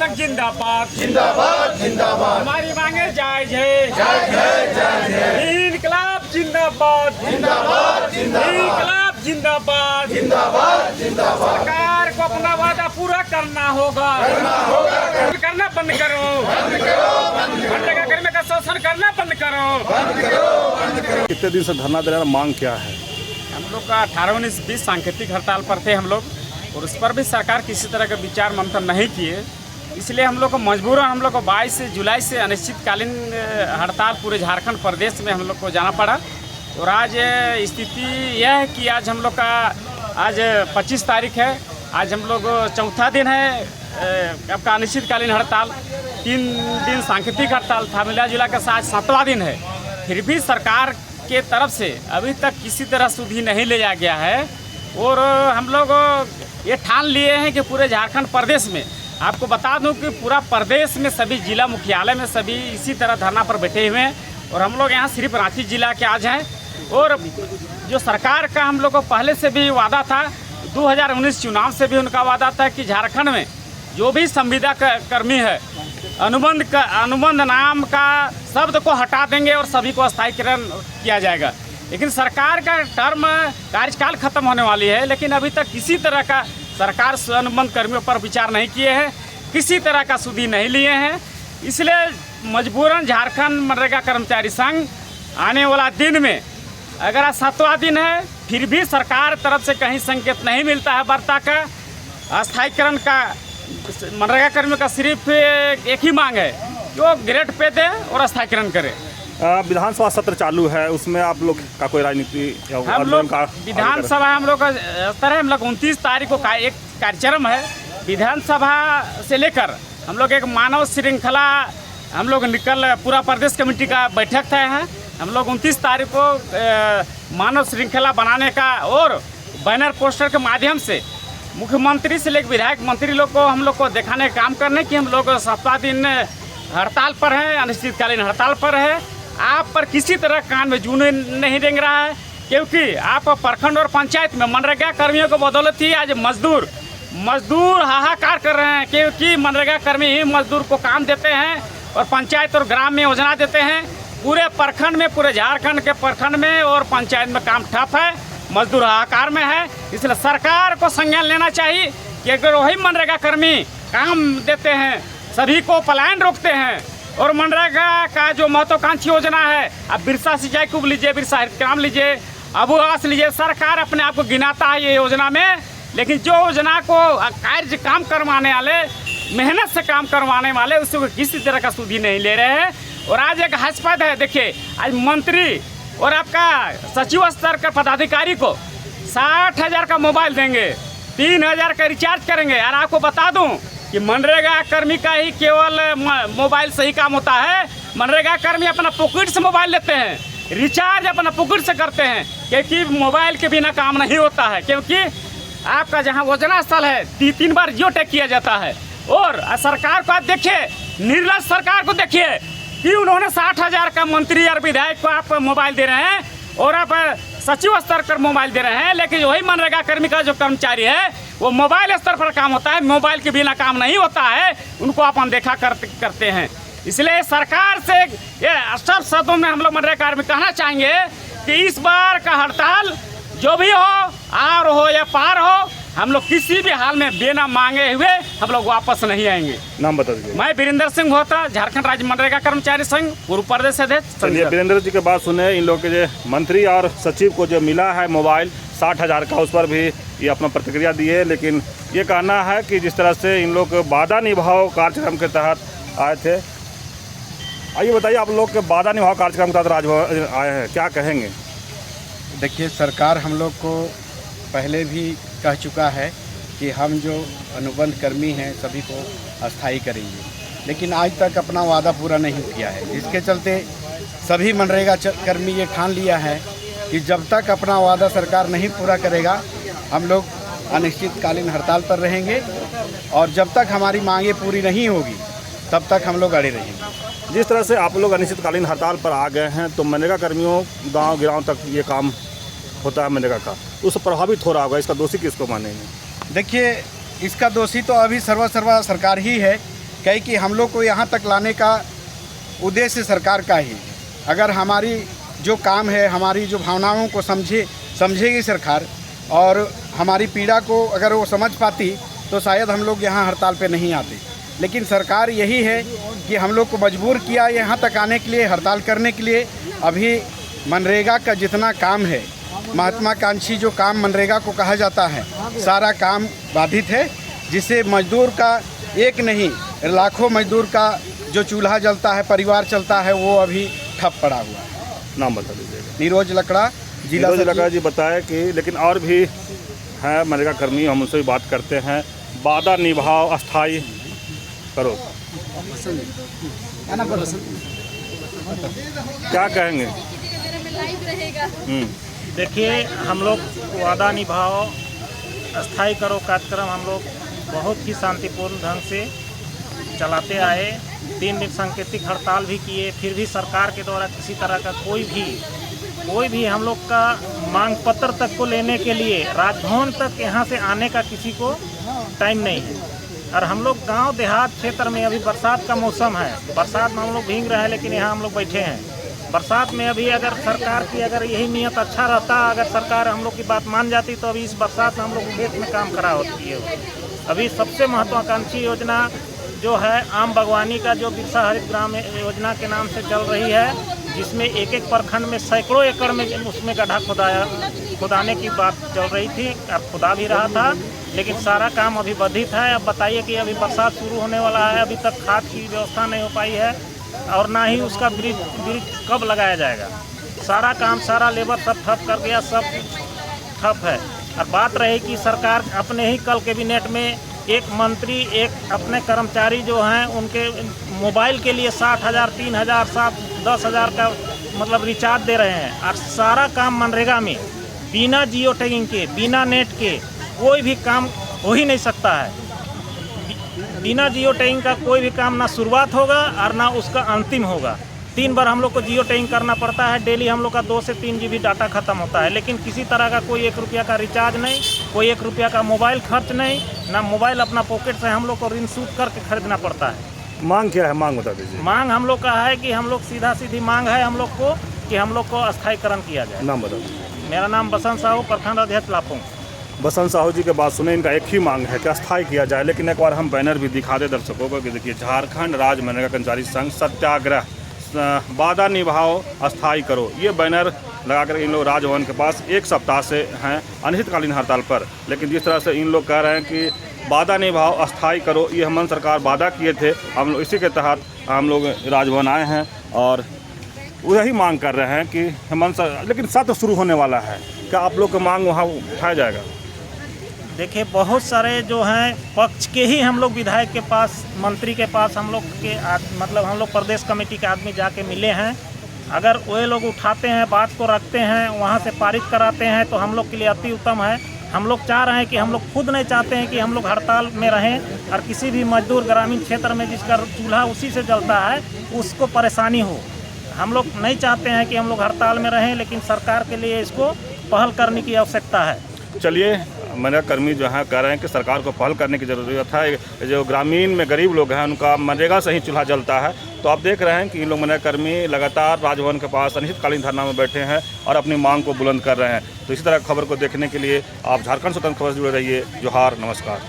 संघ जिंदाबाद जिंदाबाद जिंदाबाद। हमारी मांगे जायज है, जायज है, जायज है। इनकलाब जिंदाबाद जिंदाबाद जिंदाबाद। इनकलाब जिंदाबाद जिंदाबाद जिंदाबाद। सरकार को अपना वादा पूरा करना होगा, करना बंद करो, मनरेगा कर्मी का शोषण करना बंद करो। कितने दिन से धरना दे रहे हैं, मांग क्या है? हम लोग का 18-19-20 सांकेतिक हड़ताल पर थे हम लोग, और उस पर भी सरकार किसी तरह का विचार मंथन नहीं किए। इसलिए हम लोग को मजबूरन हम लोग को 22 जुलाई से अनिश्चितकालीन हड़ताल पूरे झारखंड प्रदेश में हम लोग को जाना पड़ा। और आज स्थिति यह है कि आज हम लोग का आज 25 तारीख है, आज हम लोग चौथा दिन है आपका अनिश्चितकालीन हड़ताल। 3 दिन सांकेतिक हड़ताल था, मिला जुला के साथ 7वां दिन है। फिर भी सरकार के तरफ से अभी तक किसी तरह सुधि नहीं लिया गया है। और हम लोग ये ठान लिए हैं कि पूरे झारखंड प्रदेश में, आपको बता दूं कि पूरा प्रदेश में सभी जिला मुख्यालय में सभी इसी तरह धरना पर बैठे हुए हैं। और हम लोग यहाँ सिर्फ रांची जिला के आज हैं। और जो सरकार का हम लोग को पहले से भी वादा था, 2019 चुनाव से भी उनका वादा था कि झारखंड में जो भी संविदा कर्मी है, अनुबंध नाम का शब्द को हटा देंगे और सभी को स्थायीकरण किया जाएगा। लेकिन सरकार का टर्म कार्यकाल खत्म होने वाली है, लेकिन अभी तक किसी तरह का सरकार अनुबंध कर्मियों पर विचार नहीं किए हैं, किसी तरह का सुधि नहीं लिए हैं। इसलिए मजबूरन झारखंड मनरेगा कर्मचारी संघ आने वाला दिन में, अगर आज 7वां दिन है, फिर भी सरकार तरफ से कहीं संकेत नहीं मिलता है वार्ता का, स्थायीकरण का, मनरेगा कर्मियों का सिर्फ एक ही मांग है कि वो ग्रेड पे दे और स्थायीकरण करे। विधानसभा सत्र चालू है, उसमें आप लोग का कोई राजनीति हम लोग विधानसभा हम लोग का तरह हम लोग 29 तारीख को एक कार्यक्रम है। विधानसभा से लेकर हम लोग एक मानव श्रृंखला हम लोग पूरा प्रदेश कमेटी का बैठक तय है। हम लोग 29 तारीख को मानव श्रृंखला बनाने का और बैनर पोस्टर के माध्यम से मुख्यमंत्री से लेकर विधायक मंत्री लोग को हम लोग को दिखाने का काम करने की हम लोग 7वां दिन हड़ताल पर हैं, अनिश्चितकालीन हड़ताल पर है। आप पर किसी तरह कान में जूं नहीं रेंग रहा है, क्योंकि आप प्रखंड और पंचायत में मनरेगा कर्मियों को बदौलत ही आज मजदूर हाहाकार कर रहे हैं, क्योंकि मनरेगा कर्मी ही मजदूर को काम देते हैं और पंचायत और ग्राम में योजना देते हैं। पूरे प्रखंड में, पूरे झारखंड के प्रखंड में और पंचायत में काम ठप है, मजदूर हाहाकार में है। इसलिए सरकार को संज्ञान लेना चाहिए कि अगर वही मनरेगा कर्मी काम देते हैं, सभी को पलायन रोकते हैं, और मनरेगा का जो महत्वाकांक्षी योजना है, अब बिरसा सिंचाई कुब लीजिए, बिरसा हरितग्राम लीजिए, अबू आवास लीजिए, सरकार अपने आप को गिनाता है ये योजना में, लेकिन जो योजना को कार्य काम करवाने वाले, मेहनत से काम करवाने वाले, उसको किसी तरह का सुधि नहीं ले रहे हैं। और आज एक हास्यास्पद है, देखिए आज मंत्री और आपका सचिव स्तर का पदाधिकारी को 60,000 का मोबाइल देंगे, 3,000 का रिचार्ज करेंगे। और आपको बता दूं कि मनरेगा कर्मी का ही केवल मोबाइल से ही काम होता है। मनरेगा कर्मी अपना पॉकेट से मोबाइल लेते हैं, रिचार्ज अपना पॉकेट से करते हैं, क्योंकि मोबाइल के बिना काम नहीं होता है। क्योंकि आपका जहां योजना स्थल है 3 बार जियो टैग किया जाता है। और सरकार को आप देखिए, निर्लज सरकार को देखिए कि उन्होंने 60,000 का मंत्री और विधायक को आप मोबाइल दे रहे हैं और आप सचिव स्तर पर मोबाइल दे रहे हैं, लेकिन वही मनरेगा कर्मी का जो कर्मचारी है वो मोबाइल स्तर पर काम होता है, मोबाइल के बिना काम नहीं होता है, उनको आप अनदेखा करते हैं। इसलिए सरकार से ये सब शब्दों में हम लोग मनरेगा कर्मी कहना चाहेंगे कि इस बार का हड़ताल जो भी हो, आर हो या पार हो, हम लोग किसी भी हाल में बिना मांगे हुए हम लोग वापस नहीं आएंगे। नाम बता दीजिए। मैं वीरेंद्र सिंह होता, झारखंड राज्य मनरेगा कर्मचारी संघ पूर्व प्रदेश अध्यक्ष। चलिए, वीरेंद्र जी के बात सुने। इन लोग के जो मंत्री और सचिव को जो मिला है मोबाइल 60,000 का, उस पर भी ये अपना प्रतिक्रिया दिए, लेकिन ये कहना है कि जिस तरह से इन लोग वादा निभाओ कार्यक्रम के तहत आए थे। आइए बताइए, आप लोग के वादा निभाओ कार्यक्रम के तहत राजभवन आए हैं, क्या कहेंगे? देखिए, सरकार हम लोग को पहले भी कह चुका है कि हम जो अनुबंध कर्मी हैं सभी को अस्थायी करेंगे, लेकिन आज तक अपना वादा पूरा नहीं किया है। जिसके चलते सभी मनरेगा कर्मी ये ठान लिया है कि जब तक अपना वादा सरकार नहीं पूरा करेगा, हम लोग अनिश्चितकालीन हड़ताल पर रहेंगे, और जब तक हमारी मांगें पूरी नहीं होगी तब तक हम लोग अड़े रहेंगे। जिस तरह से आप लोग अनिश्चितकालीन हड़ताल पर आ गए हैं, तो मनरेगा कर्मियों गांव गिराव तक ये काम होता है मनरेगा का, उससे प्रभावित हो रहा होगा। इसका दोषी किसको मानेंगे? देखिए, इसका दोषी तो अभी सर्वा सरकार ही है, कहे कि हम लोग को यहाँ तक लाने का उद्देश्य सरकार का ही है। अगर हमारी जो काम है, हमारी जो भावनाओं को समझेगी सरकार और हमारी पीड़ा को अगर वो समझ पाती तो शायद हम लोग यहाँ हड़ताल पे नहीं आते। लेकिन सरकार यही है कि हम लोग को मजबूर किया यहाँ तक आने के लिए, हड़ताल करने के लिए। अभी मनरेगा का जितना काम है, महत्वाकांक्षी जो काम मनरेगा को कहा जाता है, सारा काम बाधित है, जिससे मजदूर का एक नहीं लाखों मजदूर का जो चूल्हा जलता है, परिवार चलता है, वो अभी ठप पड़ा हुआ है। नाम बता दीजिएगा। नीरोज लकड़ा, जिला नीरोज लकड़ा जी बताए कि लेकिन और भी हैं मनरेगा कर्मी, हम उनसे भी बात करते हैं। वादा निभाओ, अस्थाई करो, क्या कहेंगे? देखिए, हम लोग वादा निभाओ अस्थाई करो कार्यक्रम हम लोग बहुत ही शांतिपूर्ण ढंग से चलाते आए। 3 दिन सांकेतिक हड़ताल भी किए, फिर भी सरकार के द्वारा किसी तरह का कोई भी हम लोग का मांग पत्र तक को लेने के लिए राजभवन तक यहाँ से आने का किसी को टाइम नहीं है। और हम लोग गांव देहात क्षेत्र में, अभी बरसात का मौसम है, बरसात में हम लोग भीग रहे हैं, लेकिन यहाँ हम लोग बैठे हैं। बरसात में अभी अगर सरकार की अगर यही नियत अच्छा रहता, अगर सरकार हम लोग की बात मान जाती तो अभी इस बरसात में हम लोग खेत में काम करा होती है। अभी सबसे महत्वाकांक्षी योजना जो है आम बागवानी का, जो बिरसा हरित ग्राम योजना के नाम से चल रही है, जिसमें एक प्रखंड में सैकड़ों एकड़ में उसमें गड्ढा खुदाने की बात चल रही थी और खुदा भी रहा था, लेकिन सारा काम अभी बाधित है। अब बताइए कि अभी बरसात शुरू होने वाला है, अभी तक खाद की व्यवस्था नहीं हो पाई है और ना ही उसका ब्रिज कब लगाया जाएगा। सारा काम, सारा लेबर सब ठप कर गया, सब ठप है। और बात रही कि सरकार अपने ही कल कैबिनेट में एक मंत्री, एक अपने कर्मचारी जो हैं उनके मोबाइल के लिए 60,000, 3,000, 10,000 का मतलब रिचार्ज दे रहे हैं। और सारा काम मनरेगा में बिना जियो टैगिंग के, बिना नेट के कोई भी काम हो ही नहीं सकता है। बिना जियो टैगिंग का कोई भी काम ना शुरुआत होगा और ना उसका अंतिम होगा। 3 बार हम लोग को जियो टैगिंग करना पड़ता है। डेली हम लोग का 2 से 3 GB डाटा खत्म होता है, लेकिन किसी तरह का कोई 1 रुपया का रिचार्ज नहीं, कोई 1 रुपया का मोबाइल खर्च नहीं, ना मोबाइल अपना पॉकेट से हम लोग को ऋण सूद करके खरीदना पड़ता है। मांग क्या है? मांग बता दीजिए। मांग हम लोग का है कि हम लोग सीधी मांग है हम लोग को कि हम लोग को अस्थायीकरण किया जाए। नाम बता दीजिए। मेरा नाम बसंत साहू, प्रखंड अध्यक्ष लापुंग। बसंत साहू जी के बात सुने, इनका एक ही मांग है कि अस्थायी किया जाए। लेकिन एक बार हम बैनर भी दिखा दे दर्शकों को कि देखिए, झारखंड राज्य मनरेगा कर्मचारी संघ सत्याग्रह, वादा निभाओ अस्थायी करो, ये बैनर लगाकर इन लोग राजभवन के पास 1 सप्ताह से हैं अनिश्चितकालीन हड़ताल पर। लेकिन जिस तरह से इन लोग कह रहे हैं कि वादा निभाओ अस्थायी करो, ये हेमंत सरकार वादा किए थे, हम लोग इसी के तहत हम लोग राजभवन आए हैं और वही मांग कर रहे हैं कि हेमंत सरकार, लेकिन सत्र शुरू होने वाला है, क्या आप लोग का मांग वहाँ उठाया जाएगा? देखिए, बहुत सारे जो हैं पक्ष के ही हम लोग विधायक के पास, मंत्री के पास हम लोग के मतलब हम लोग प्रदेश कमेटी के आदमी जाके मिले हैं। अगर वे लोग उठाते हैं, बात को रखते हैं, वहाँ से पारित कराते हैं तो हम लोग के लिए अति उत्तम है। हम लोग चाह रहे हैं कि हम लोग खुद नहीं चाहते हैं कि हम लोग हड़ताल में रहें और किसी भी मजदूर ग्रामीण क्षेत्र में जिसका चूल्हा उसी से जलता है उसको परेशानी हो। हम लोग नहीं चाहते हैं कि हम लोग हड़ताल में रहें, लेकिन सरकार के लिए इसको पहल करने की आवश्यकता है। चलिए, मनरेगा कर्मी जो हैं कह रहे हैं कि सरकार को पहल करने की ज़रूरत है। जो ग्रामीण में गरीब लोग हैं उनका मनरेगा से ही चूल्हा जलता है। तो आप देख रहे हैं कि इन लोग मनरेगा कर्मी लगातार राजभवन के पास अनिश्चितकालीन धरना में बैठे हैं और अपनी मांग को बुलंद कर रहे हैं। तो इसी तरह खबर को देखने के लिए आप झारखंड स्वतंत्र खबर से जुड़े रहिए। जोहार, नमस्कार।